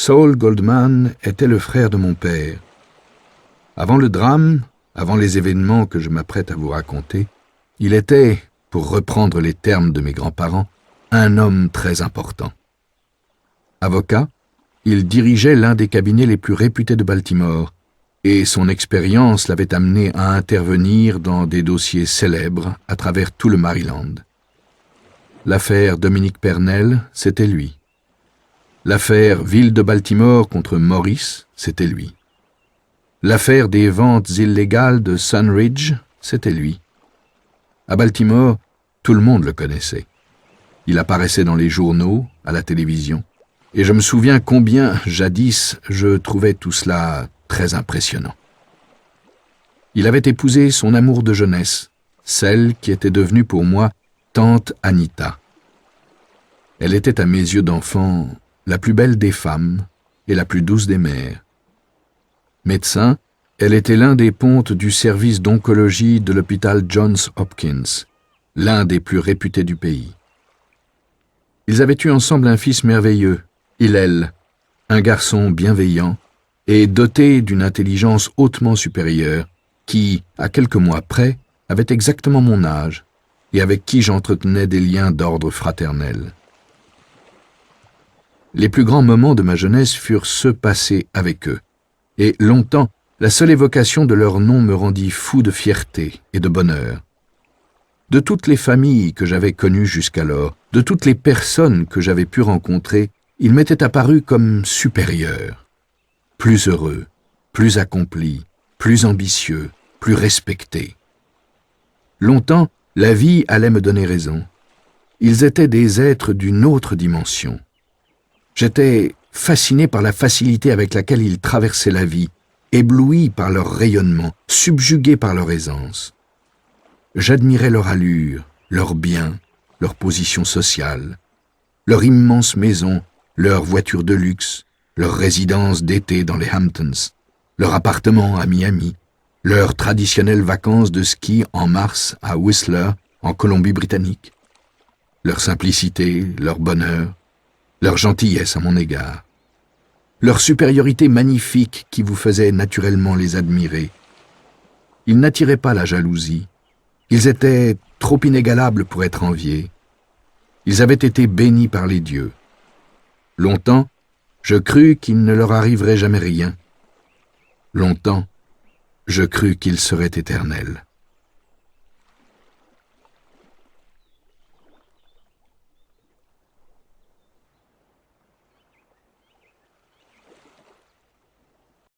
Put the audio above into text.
Saul Goldman était le frère de mon père. Avant le drame, avant les événements que je m'apprête à vous raconter, il était, pour reprendre les termes de mes grands-parents, un homme très important. Avocat, il dirigeait l'un des cabinets les plus réputés de Baltimore, et son expérience l'avait amené à intervenir dans des dossiers célèbres à travers tout le Maryland. L'affaire Dominique Pernell, c'était lui. L'affaire Ville de Baltimore contre Morris, c'était lui. L'affaire des ventes illégales de Sunridge, c'était lui. À Baltimore, tout le monde le connaissait. Il apparaissait dans les journaux, à la télévision, et je me souviens combien, jadis, je trouvais tout cela très impressionnant. Il avait épousé son amour de jeunesse, celle qui était devenue pour moi tante Anita. Elle était à mes yeux d'enfant la plus belle des femmes et la plus douce des mères. Médecin, elle était l'un des pontes du service d'oncologie de l'hôpital Johns Hopkins, l'un des plus réputés du pays. Ils avaient eu ensemble un fils merveilleux, Hillel, un garçon bienveillant et doté d'une intelligence hautement supérieure qui, à quelques mois près, avait exactement mon âge et avec qui j'entretenais des liens d'ordre fraternel. Les plus grands moments de ma jeunesse furent ceux passés avec eux, et longtemps, la seule évocation de leur nom me rendit fou de fierté et de bonheur. De toutes les familles que j'avais connues jusqu'alors, de toutes les personnes que j'avais pu rencontrer, ils m'étaient apparus comme supérieurs, plus heureux, plus accomplis, plus ambitieux, plus respectés. Longtemps, la vie allait me donner raison. Ils étaient des êtres d'une autre dimension. J'étais fasciné par la facilité avec laquelle ils traversaient la vie, ébloui par leur rayonnement, subjugué par leur aisance. J'admirais leur allure, leur bien, leur position sociale, leur immense maison, leur voiture de luxe, leur résidence d'été dans les Hamptons, leur appartement à Miami, leurs traditionnelles vacances de ski en mars à Whistler, en Colombie-Britannique, leur simplicité, leur bonheur, leur gentillesse à mon égard, leur supériorité magnifique qui vous faisait naturellement les admirer. Ils n'attiraient pas la jalousie. Ils étaient trop inégalables pour être enviés. Ils avaient été bénis par les dieux. Longtemps, je crus qu'il ne leur arriverait jamais rien. Longtemps, je crus qu'ils seraient éternels.